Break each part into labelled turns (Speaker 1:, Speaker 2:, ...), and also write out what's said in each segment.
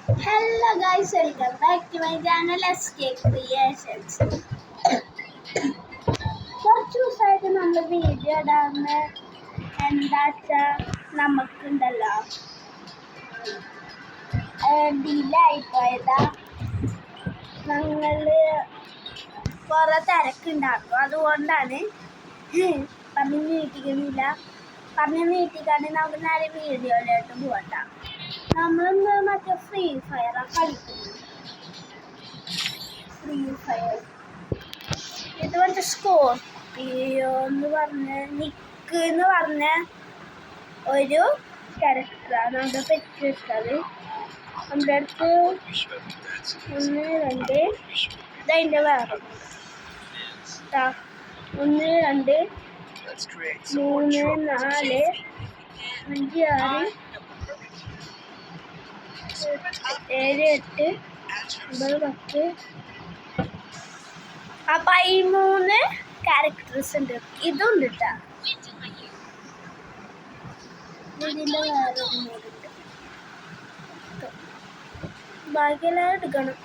Speaker 1: Hello guys, welcome back to my channel SK Creations. കുറച്ച് ദിവസമായിട്ട് നമ്മൾ വീഡിയോ ഇടാന്ന് എന്താ വെച്ചാൽ നമുക്കുണ്ടല്ലോ ഡിലേ ആയിപ്പോയതാ. ഞങ്ങൾ കുറേ തിരക്കുണ്ടാക്കും, അതുകൊണ്ടാണ് പറഞ്ഞ് നീട്ടിക്കുന്നില്ല. പറഞ്ഞ് നീട്ടിക്കാണ്ട് നമുക്ക് നേരെ വീഡിയോയിലോട്ട് പോകണ്ട. നമ്മളിന്ന് മറ്റേ ഫ്രീ ഫയറാണ് കളിക്കുന്നത്. ഫ്രീ ഫയർ ഇത് മറ്റേ സ്കോർപിയോ എന്ന് പറഞ്ഞ നിക്ക് എന്ന് പറഞ്ഞ ഒരു ക്യാരക്ടറാണ് നമ്മുടെ പെറ്റ് വെച്ചത്. നമ്മുടെ അടുത്ത് 1 2 ഇതതിൻ്റെ വേറെ 1 2 3 4 5 6 7 8 9 10. അപ്പം 13 ക്യാരക്ടേഴ്സ് ഉണ്ട്. ഇതുണ്ട് കേട്ടോ. ഇതിൻ്റെ വേറെ ഒന്നുണ്ട്. ബാക്കിയെല്ലാം എടുക്കണം.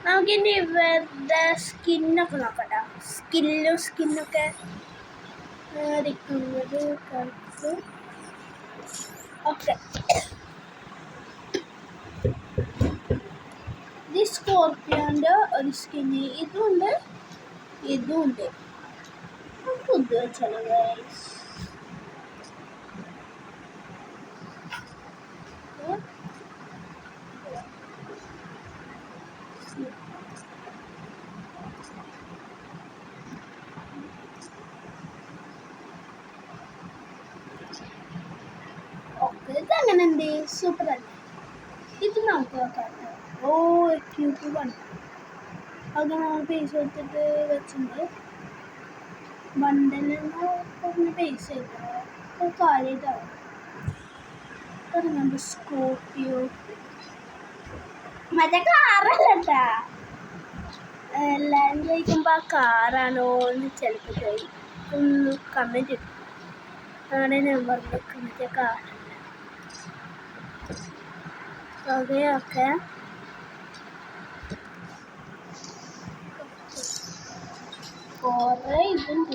Speaker 1: നമുക്കിൻ്റെ ഇവരുടെ സ്കിന്നൊക്കെ നോക്കട്ടെ. സ്കിന്നൊക്കെ ഇരിക്കുന്നത് കളിച്ച് ഓക്കെ. ഇത് സ്കോർപ്പിയോൻ്റെ ഒരു സ്കിന്ന് ഇതുണ്ട്. പുതിയ വെച്ചാൽ ഗൈസ് ഇതങ്ങനെ ഉണ്ട്. സൂപ്പർ അല്ലേ? ഇത് നമുക്ക് നോക്കാം. ക്യൂട്ട് വൺ അത് നമ്മൾ പൈസ കൊടുത്തിട്ട് വെച്ചിട്ടുണ്ട്. ബണ്ടലിന് കുറഞ്ഞ പൈസ ആയിട്ടോ കാര്യമായിട്ടാവും. നമ്മുടെ സ്കോർപിയോ മറ്റേ കാറല്ലട്ടാ. എല്ലാവരും ചോദിക്കുമ്പോൾ ആ കാറാണോ എന്ന് ചിലപ്പോൾ ഒന്ന് കമൻറ്റ് ഇടും. അങ്ങനെ നമ്പറിലേക്ക് മറ്റേ കാറുണ്ട്. ഓക്കെ കുറേ ഇതുണ്ട്.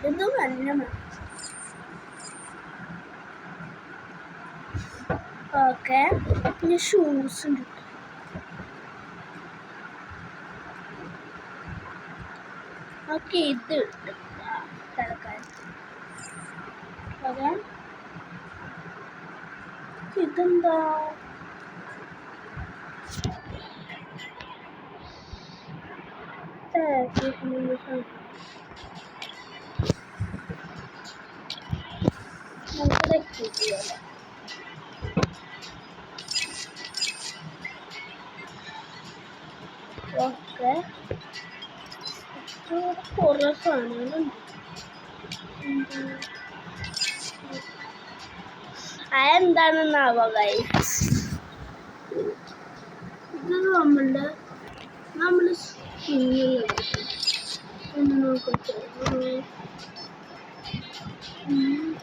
Speaker 1: ഇത് നല്ല ഓക്കെ. പിന്നെ ഷൂസ് ഉണ്ട്. ഓക്കെ ഇത് തൽക്കാലം ഓക്കെ. ഇതെന്താ ഓക്കെ. കുറേ സാധനങ്ങളുണ്ട്. അതെന്താണെന്നാവോ ഗൈസ്. ഇത് നമ്മൾ സ്കിന്നുള്ളത് ഒന്ന് നോക്കട്ടെ.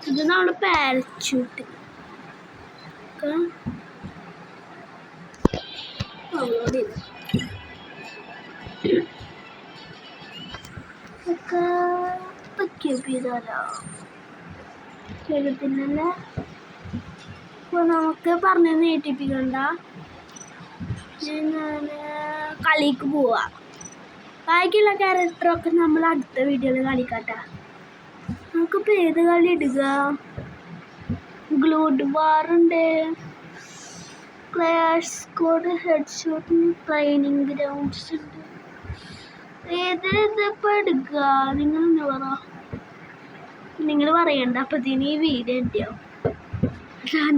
Speaker 1: ഇത് നമ്മുടെ പാരച്യൂട്ട് ഡൗൺലോഡ് ചെയ്ത ചെയ്തിട്ടില്ലല്ലേ. അപ്പോൾ നമുക്ക് പറഞ്ഞ് നീട്ടിപ്പിക്കണ്ട. ഞാൻ കളിക്ക് പോവാം. ബാക്കിയുള്ള ക്യാരക്ടറൊക്കെ നമ്മൾ അടുത്ത വീഡിയോയിൽ കളിക്കാട്ടാ. നമുക്കിപ്പോൾ ഏത് കളി ഇടുക? ഗ്ലൂഡ് വാറുണ്ട്, clash squad, headshot, training grounds ഉണ്ട്. ഇതിപ്പോൾ എടുക്കുക? നിങ്ങൾ പറയണ്ട. അപ്പത്തിന് ഈ വീഡിയോ ഉണ്ടാവും.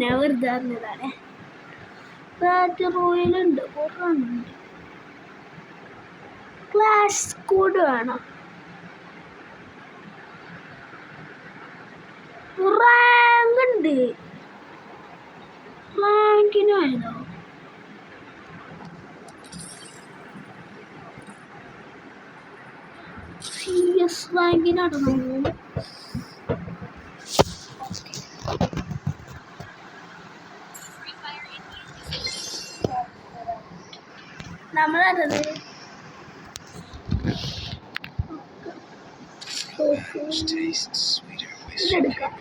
Speaker 1: ഞാൻ വെറുതെ അറിഞ്ഞതാണ്. ബാറ്റ് റോയലുണ്ട്, കുറേ ഉണ്ട്. ക്ലാഷ് സ്ക്വാഡ് വേണം. റാങ്ക് ഉണ്ട്, റാങ്കിന് വേണോ? CS റാങ്കിനാണ് നമ്മൾ. നമ്മളത് ഇതെടുക്കാം.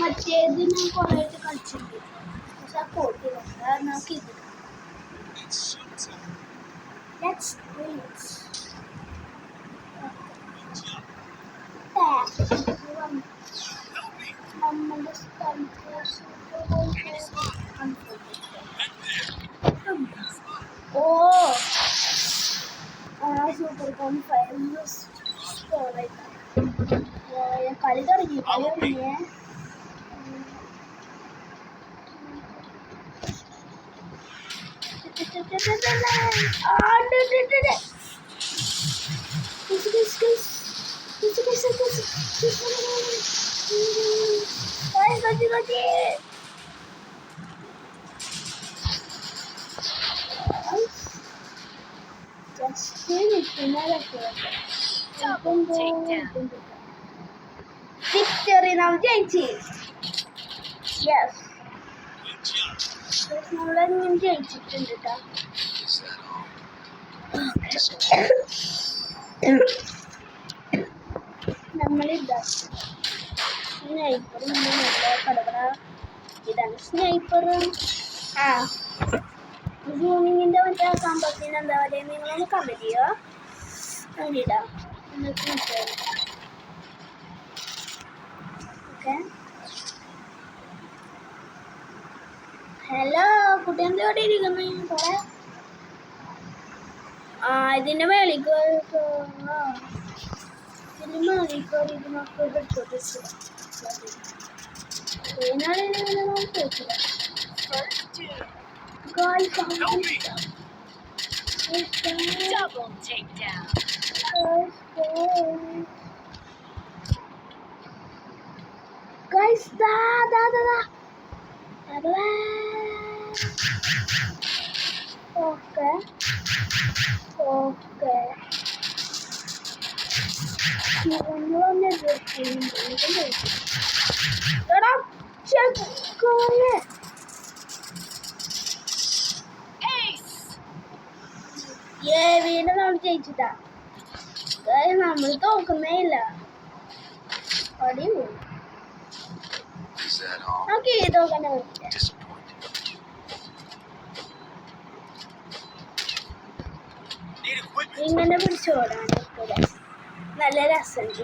Speaker 1: മറ്റേത് ഞാൻ കുറേ കളിച്ചിട്ടുണ്ട്, പക്ഷെ കോട്ടില്ല. നമുക്ക് ഇത് നമ്മുടെ സൂപ്പർ കളി തുടങ്ങി. Victory now, ജയിച്ചു. Yes. നമ്മളെന്നും ജയിച്ചിട്ടുണ്ട് കേട്ടോ. നമ്മളിതാ സ്നൈപ്പർ കടകട. ഇതാണ് സ്നൈപ്പർ. സൂമിങ്ങിൻ്റെ മറ്റേ സംഭവത്തിന് എന്താ പറയുക, നിങ്ങളൊന്ന് കമൻറ്റ് ചെയ്യുക. കണ്ടിടാം എന്നിട്ട് ഓക്കെ. ഹലോ കുട്ടി, എന്താ ഇവിടെ ഇരിക്കുന്നത്? കുറെ ഇതിൻ്റെ മേളിക്ക് ഇതിൻ്റെ മേളിക്കറി നമുക്ക് എടുത്തോട്ട് double takedown. Guys, da. Okay. വീണ്ടും നമ്മൾ ജയിച്ചിട്ടാ. നമ്മൾ തോക്കുന്നേ ഇല്ല. നമുക്ക് ഈ തോക്കണ്ട ഇങ്ങനെ പിടിച്ചോടാൻ നല്ല രസമുണ്ട്.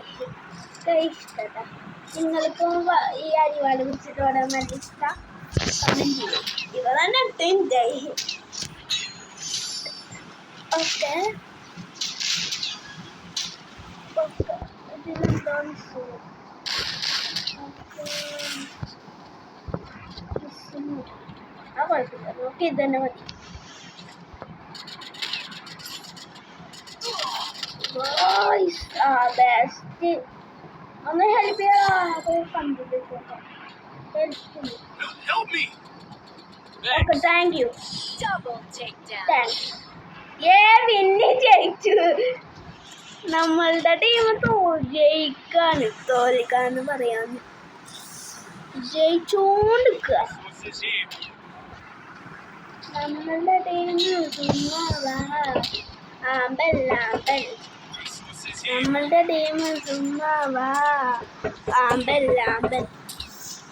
Speaker 1: ഇഷ്ടട്ടാ. നിങ്ങൾക്കും ഈ അരിവാട് പിടിച്ചിട്ട് ഓടാൻ നല്ല ഇഷ്ടം. ഇവ തന്നെ എൻജോയ്. ഓക്കെ. ഇതിലെന്താണ് കുഴപ്പമില്ല, നോക്കി ഇത് തന്നെ മതി. ബെസ്റ്റ്. ഒന്ന് ഹെൽപ്പ് ചെയ്യാം. കണ്ടിട്ട് ഓക്കെ, താങ്ക് യു. താങ്ക്സ്. പിന്നെ ജയിച്ചു. നമ്മളുടെ ടീം ജയിക്കാണ്, തോൽക്കാന്ന് പറയാന്ന് ജയിച്ചോണ്ടിരിക്കുക. നമ്മളുടെ ടീം നമ്മളുടെ ടീം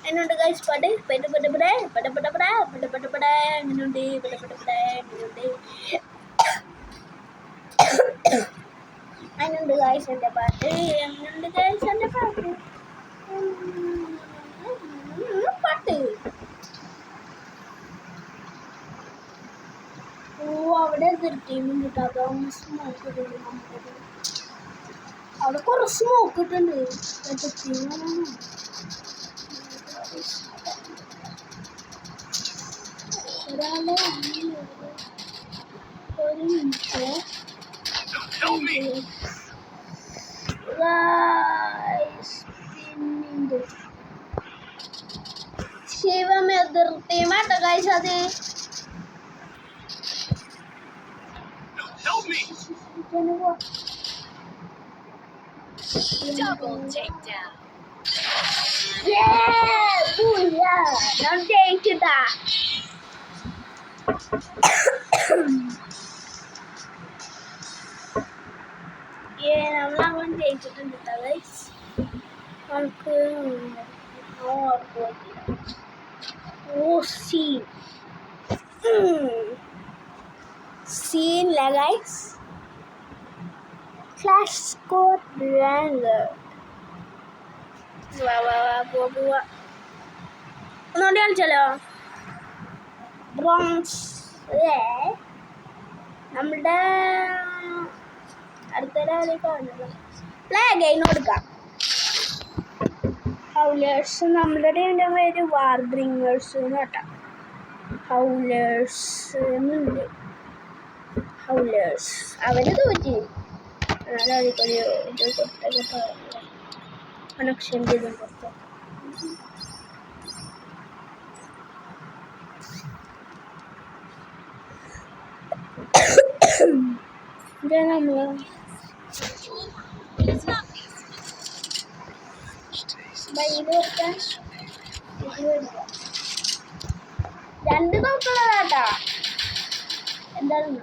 Speaker 1: എന്നുണ്ട് ഗൈസ്. അതിനുണ്ട് ഗൈസ് എൻ്റെ പാട്ട്. എങ്ങനെയുണ്ട് ഗൈസ് എൻ്റെ പാട്ട്? അവിടെ എതിർ ടീമുണ്ട് കേട്ടോ. സ്മോക്ക് ഇട്ടുണ്ട് നമുക്കത്. അവിടെ കുറേ സ്മോക്ക് ഇട്ടുണ്ട്. എതിർ ടീം ഒരാളെ ഒരു മിനിറ്റ് പിന്നീട് ശിവം എതിർ ടീമാട്ടോ ഗൈസ് അത്
Speaker 2: Double takedown.
Speaker 1: ഞാൻ ജയിച്ചിട്ടാ നമ്മളങ്ങനെ ജയിച്ചിട്ടുണ്ട് ഗൈസ് നമുക്ക് സീനില്ല ഗൈസ് ഫ്ലാഷ് സ്കോർ റാങ്കർ പോവാ ഒന്നുകൊണ്ട് കളിച്ചാലോ ബ്രോൺസ് നമ്മുടെ അടുത്തൊരാളേക്ക് വന്നത് പ്ലേ ഗെയിം കൊടുക്കാം ഹൗലേഴ്സ് നമ്മുടെ ടീമിൻ്റെ പേര് വാർ ബ്രിങ്ങേഴ്സ് എന്ന് കേട്ടോ ഹൗലേഴ്സ് എന്നുണ്ട് ഹൗലേഴ്സ് അവര് തോറ്റി അതൊരു ഇത് കൊടുത്തൊക്കെ കണക്ഷൻ ചെയ്ത് കൊടുത്തു നമ്മൾ രണ്ട് നോക്കുള്ളതാട്ടാ എന്തായാലും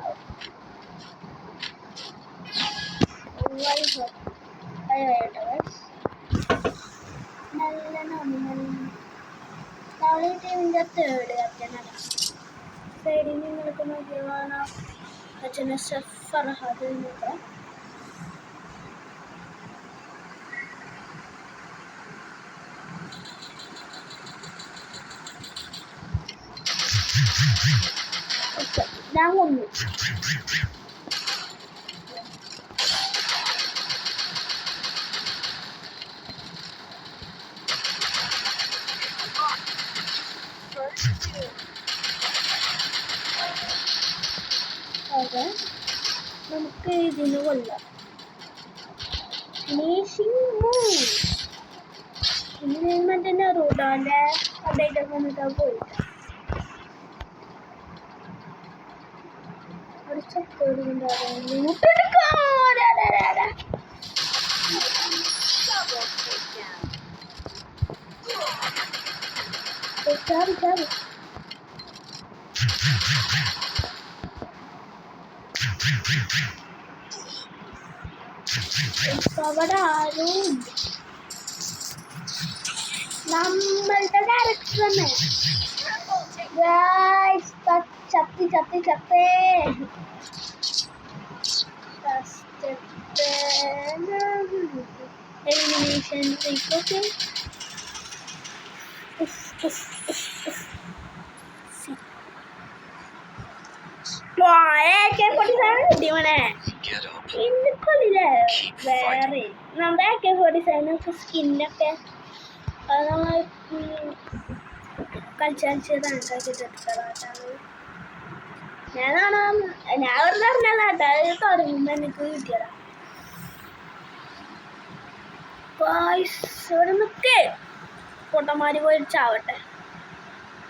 Speaker 1: നല്ല നമ്മളെ ടീമിൻ്റെ തേർഡ് ക്യാപ്റ്റനാണ് സൈഡിൽ നിങ്ങൾക്ക് നോക്കിയാണ് അച്ഛനെ ഫർഹാദ് നോക്കാം ഞാൻ കൊന്നു അതെ നമുക്ക് ഇതിന് കൊല്ലാം ഇനി മറ്റേ നെറൂഡോൻ്റെ അപ്ഡേറ്റൊക്കെ വന്നിട്ട് പോയിട്ടാ ഒരു ചത്തോടുണ്ടാകും ചാവി ചാവി അവിടെ ആരും നമ്മളുടെ ക്യാരക്ടർ തന്നെ ചത്തി ചത്തി ചത്തേ എലിമിനേഷൻ ഓക്കെ ഇന്ത്യക്കൊള്ളില്ലേ വേറെ നമ്മുടെ AK-47 സ്കിന്നൊക്കെ അത് നമ്മൾ കളിച്ചാണ് ഞാനാണ് ഞാൻ വെറുതെ അറിഞ്ഞതാട്ടാ അത് തുടങ്ങുമ്പോൾ എനിക്ക് കിട്ടിയതാ ഇവിടെ നിൽക്കേ പൊട്ടന്മാര് പോയി ചാവട്ടെ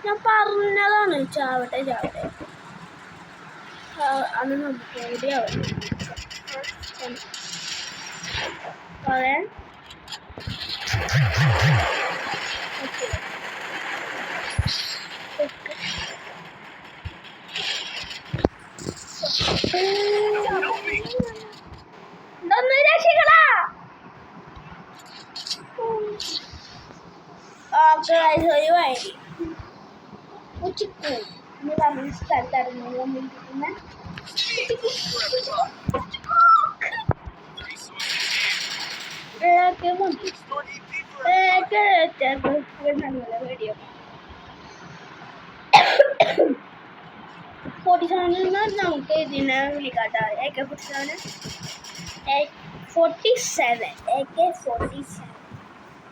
Speaker 1: ഞാൻ പറഞ്ഞതാണ് ചാവട്ടെ ചാവട്ടെ അത് നമുക്ക് എവിടെയാവട്ടെ അതെ ഇതൊന്നും രക്ഷിക്കടാ ഒഴിവായി ഉച്ചക്കു എന്ന് പറഞ്ഞ സ്ഥലത്തായിരുന്നു വന്നിരിക്കുന്ന വീഡിയോ 47 നമുക്ക് ഇതിനെ വിളിക്കാട്ടോ AK-47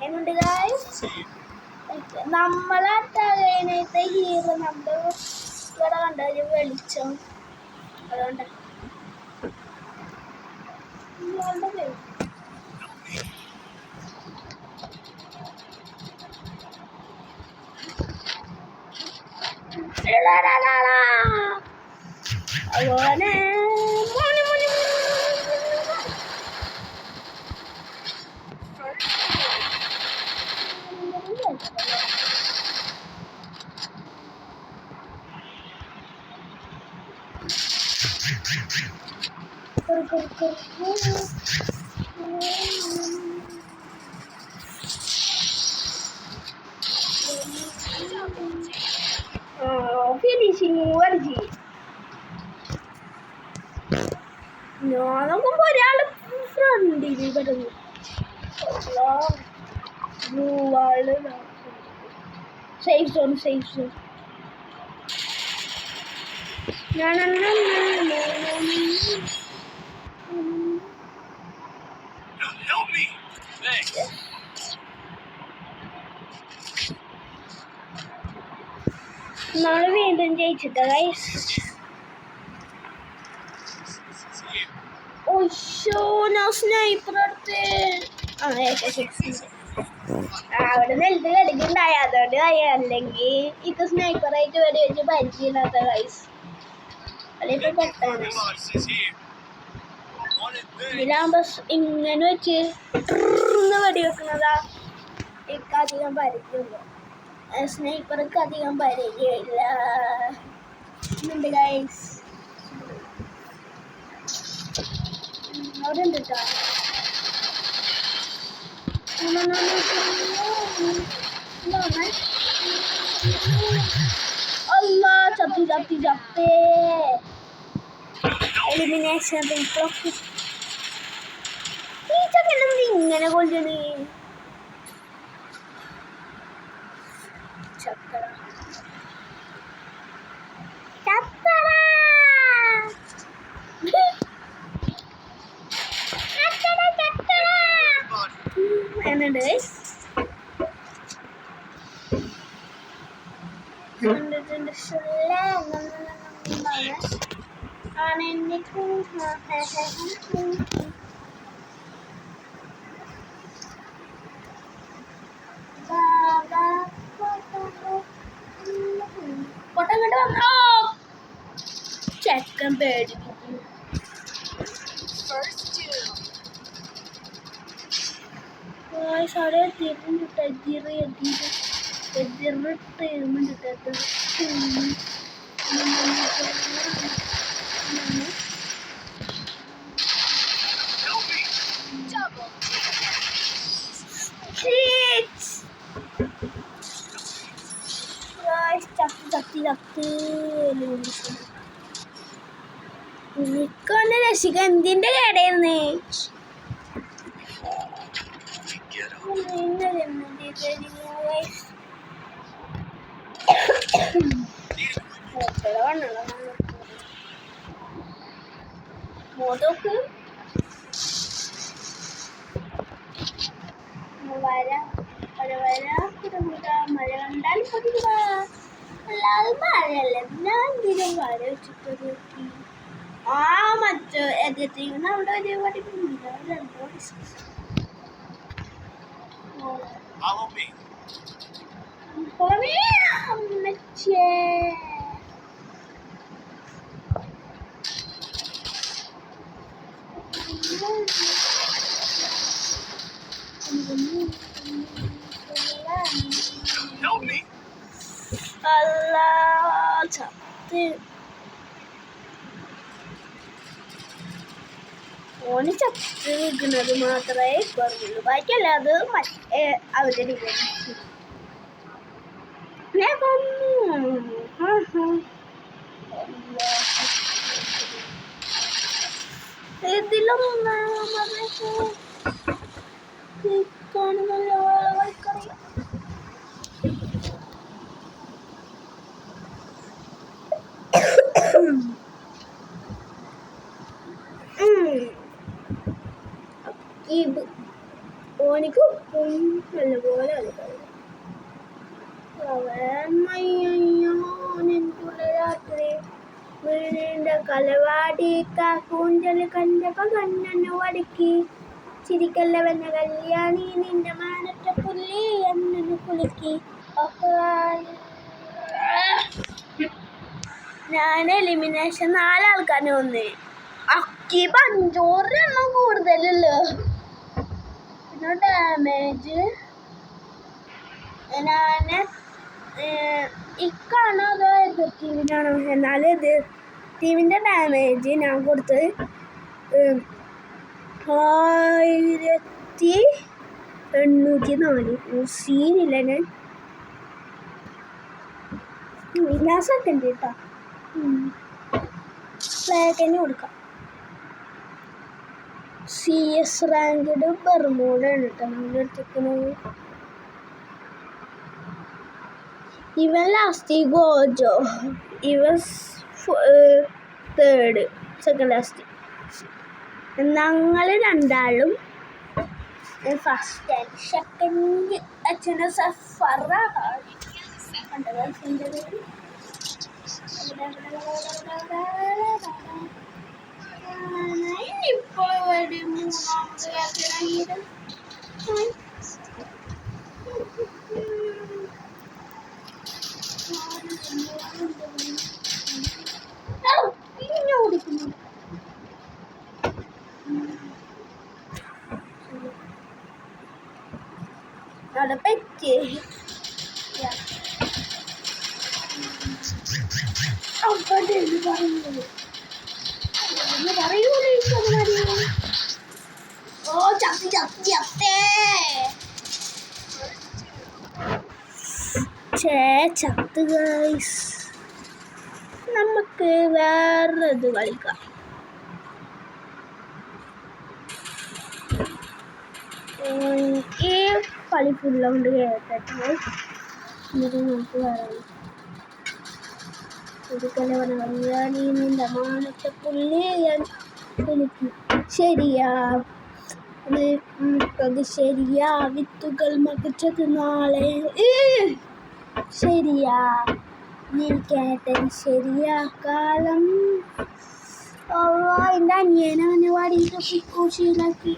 Speaker 1: എന്നുണ്ട് ഗായ്സ് നമ്മളെ ഹീറോ നമ്മുടെ ഇവിടെ കണ്ട ഒരു വെളിച്ചം അതുകൊണ്ട് അതുപോലെ ഫിനിഷിങ് വരജി ഞാൻ നോക്കുമ്പോ ഒരാള് ഫ്രണ്ടിൽ കിടന്നു സേഫ് സോൺ നാളെ വീണ്ടും ജയിച്ചിട്ടാ ഗൈസ്. ഞാൻ സ്നൈപ്പർ എടുത്ത് അവിടെ നെൽത്ത് കിടക്കുന്നുണ്ടായ അതുകൊണ്ട് അല്ലെങ്കിൽ ഇത് സ്നൈപ്പറായിട്ട് വെടി വെച്ച് പരിചയമില്ലാത്ത ഗൈസ്. അതിപ്പോ പെട്ടെന്ന് ഇതിലാകുമ്പോ ഇങ്ങനെ വെച്ച് വെടി വെക്കുന്നതാ എനിക്ക് അധികം പരിചയമില്ല. സ്നൈപ്പർക്ക് അധികം പരിചയമില്ല ഗൈസ്. അവിടെ ഉണ്ട് കേട്ടോ. അല്ലാ ചത്തി എലിമിനേഷൻ ഈ ചക്കനെന്ത് ഇങ്ങനെ കൊല്ലണേ ചക്കര എന്നുണ്ട് പൊട്ടങ്ങോട്ട് വന്നോ ചെക്കൻ പേടിപ്പിക്കും. साढ़े तीन രസികന്തിന്റെ കടയായിരുന്നേ മോതൊക്കെ മഴ കണ്ടാൽ പൊതുവ അല്ലാതെ മഴയല്ലേ ഞാൻ എന്തിനും വര വെച്ചിട്ട് മറ്റോ എതിർത്തിരിക്കുന്ന അവിടെ ഒരു പഠിപ്പില്ല രണ്ടോ ഡിസ്കസ്. ഓന് ചത്ത് നിൽക്കുന്നത് മാത്രമേ പറഞ്ഞുള്ളൂ, ബാക്കിയല്ല അത് മറ്റേ അവതരിക്കുന്നു. ഇതിലും കാണുന്നല്ലോ കളിക്കറിയാം. ഓനിക്ക് നല്ലപോലെ കളിക്കാം. അവൻ രാത്രി വീടിൻ്റെ കലവാടി കൂഞ്ചൽ കണ്ടപ്പോ കണ്ണന് വടക്കി ചിരിക്കല്ല വന്ന കല്യാണി നിന്റെ മാനറ്റ പുല്ലി അണ്ണന് കുലുക്കി. ഞാൻ എലിമിനേഷൻ 4 ആൾക്കാരെ വന്ന് അക്കി 5 എണ്ണം കൂടുതലല്ലോ. പിന്നെ ഡാമേജ് ഞാൻ ഇക്കാണോ അതോ എതിർ ടീമിനാണോ? എന്നാൽ എതിർ ടീമിൻ്റെ ഡാമേജ് ഞാൻ കൊടുത്തത് 1804. സീനില്ല. ഞാൻ സെക്കൻഡ് കേട്ടോ. ഫ്ലാഗിന് കൊടുക്കാം. CS റാങ്ക്ഡ് ബർമൂഡാണ് കേട്ടോ നമ്മൾ എടുത്തിരിക്കുന്നത്. ഇവൻ ലാസ്റ്റ് ഗോജോ, ഇവൻ തേർഡ്, സെക്കൻഡ് ലാസ്റ്റ്. ഞങ്ങൾ രണ്ടാളും ഫസ്റ്റ് ആൻഡ് സെക്കൻഡ്. അച്ഛൻ്റെ ഇപ്പോൾ അവിടെ പറ്റി പറയൂലേ. ഓ ചത്തി ചത്തി ചത്തേ ചത്ത് ഗൈസ്. നമുക്ക് വേറൊരിത് കളിക്കാം. ഈ കളി ഫുള്ളുകൊണ്ട് കേട്ടിട്ട് എന്നിട്ട് നമുക്ക് വേറെ കല്യാണി നിന്റെ മാനത്തെ പുള്ളി എനിക്ക് ശരിയാ അത് ശരിയാ വിത്തുകൾ മകിച്ചത് നാളെ ശരിയാ നീ കേട്ടത് ശരിയാ കാലം. എൻ്റെ അനിയനെ വാടിയിട്ട് പിക്കൂശിയിലാക്കി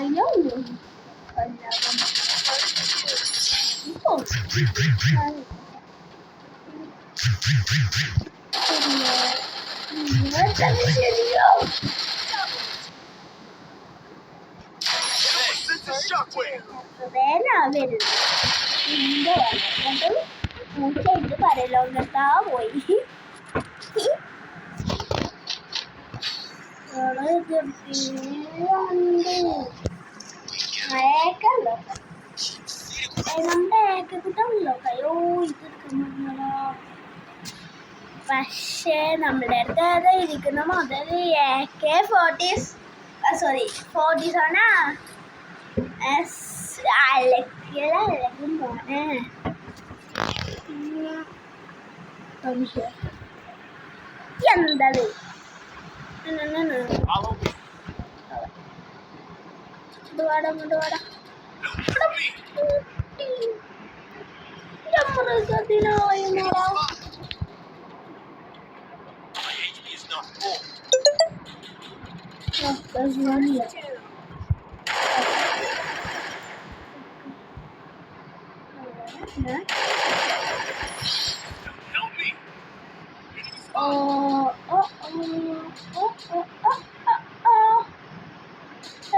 Speaker 1: I know. പറയലോട്ടാ പോയി ഏക്കല്ലോ നമ്മുടെ ഏക്കത്തിട്ടല്ലോ കയ്യോ ഇതെടുക്കുന്നോ. പക്ഷേ നമ്മുടെ അടുത്ത് ഏതാ ഇരിക്കുന്ന മുതൽ AK-40 ആണ്. അല്ലെങ്കിൽ മോനെ എന്തത് ഇങ്ങോട്ട് വാടാ മൃഗത്തിനായിടാ.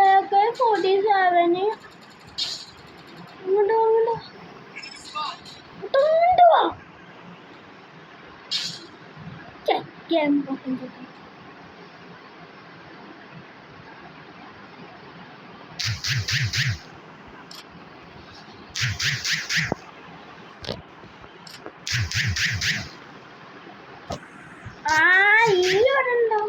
Speaker 1: AK-47 ഇങ്ങോട്ട് വാ. ഗെയിം ഓപ്പൺ ചെയ്തു. ഇവിടെണ്ടോ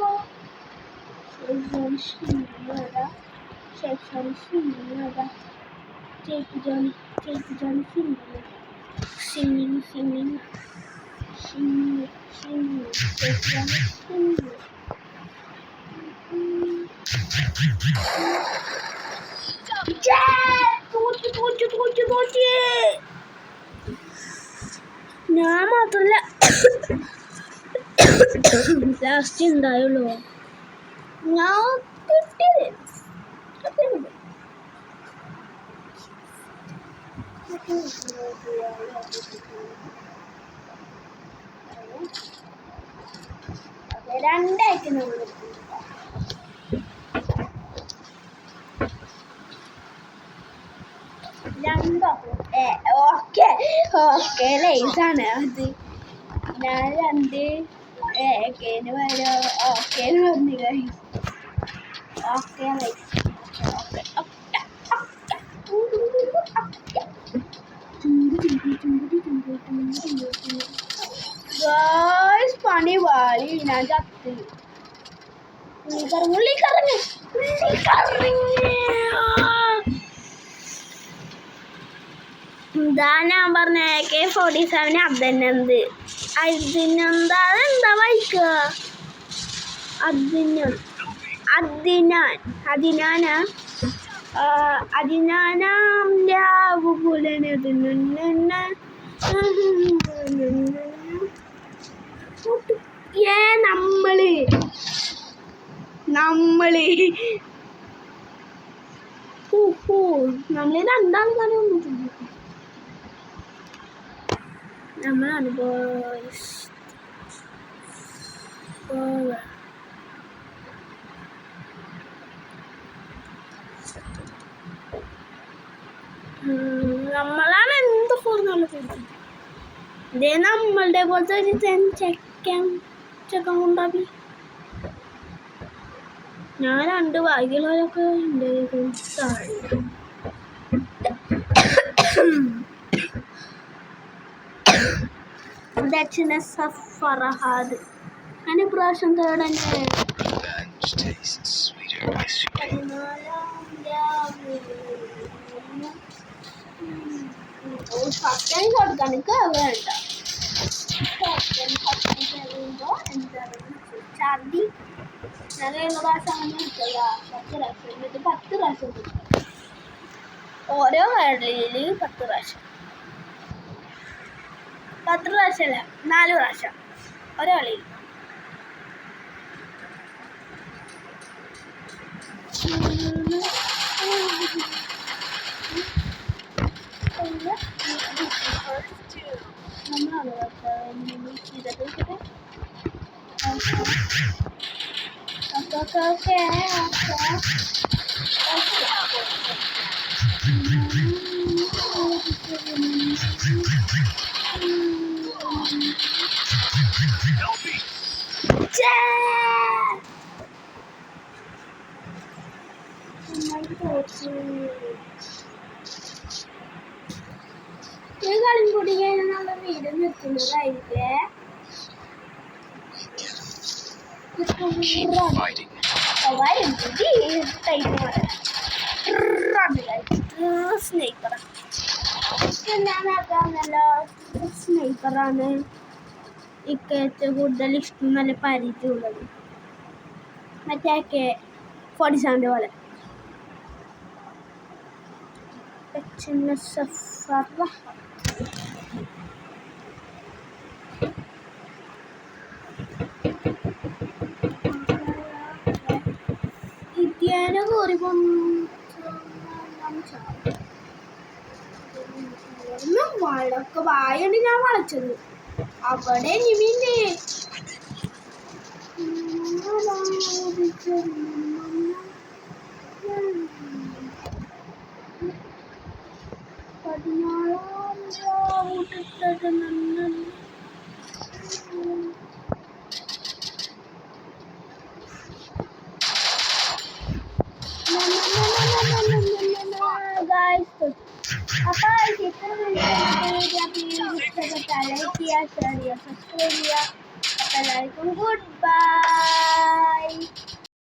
Speaker 1: ഞാൻ മാത്രല്ല ലാസ്റ്റ് ഉണ്ടായുള്ളൂ. ഞാൻ രണ്ടായിട്ട് നമ്മൾ രണ്ടോ ഓക്കെ ലൈസാണ് അത്. ഞാൻ രണ്ട് ഏക്കേന് പകരം ഓക്കേന്ന് പറഞ്ഞു കഴിയും. ഓക്കെ ലൈസ് പണി വാളി ഞാൻ ചത്ത്. ഉള്ളി കറങ്ങ് ഇതാ ഞാൻ പറഞ്ഞ AK-47 അതെന്നെന്ത് അതിനെന്താ അതെന്താ വായിക്കുക നമ്മള് രണ്ടാം തന്നെ വന്നിട്ടുണ്ട്. നമ്മളാണ് ബോയ്സ്. നമ്മളാണ് എന്തൊക്കെ ഇതേ നമ്മളുടെ പോലത്തെ ഒരു ചെക്കൻ കൊണ്ടാക്കി. ഞാൻ രണ്ട് ബാക്കിയുള്ളവരൊക്കെ ഉണ്ട്. ഫറഹാദ് അതിന് പ്രാവശ്യം തേടന്നെ. ഫസ്റ്റ് കൊടുക്കാൻ എനിക്ക് വേണ്ട. ഛർദി ഞാൻ കഴിഞ്ഞ പ്രാവശ്യം അങ്ങനെ കിട്ടില്ല. 10 പ്രാവശ്യം എന്നിട്ട് 10 പ്രാവശ്യം കിട്ടും. ഓരോ കളിയിൽ 10 പ്രാവശ്യം. 10 പ്രാവശ്യമല്ല 4 പ്രാവശ്യം ഓരോ കളിയിൽ. ഈ കളി കൂടി കഴിഞ്ഞാൽ നല്ല വീട് നിർത്തുന്നതായിരിക്കേ. സ്നൈപ്പറാണ് ഇക്ക് ഏറ്റവും കൂടുതൽ ഇഷ്ടം. നല്ല പരിചയമുള്ളത് മറ്റേ AK-47 പോലെ. ഇത്യാനെ കയറിപ്പം വളക്ക് വായാണ് ഞാൻ വളച്ചത്. അവിടെ നിമിന്റെ ഗായ്സ് അപ്പോൾ ഇത്ര വീഡിയോ ഇഷ്ടപ്പെട്ടാൽ ലൈക്ക് ചെയ്യുക, ഷെയർ ചെയ്യുക, സബ്സ്ക്രൈബ് ചെയ്യുക. അപ്പോൾ എല്ലാവർക്കും ഗുഡ് ബൈ.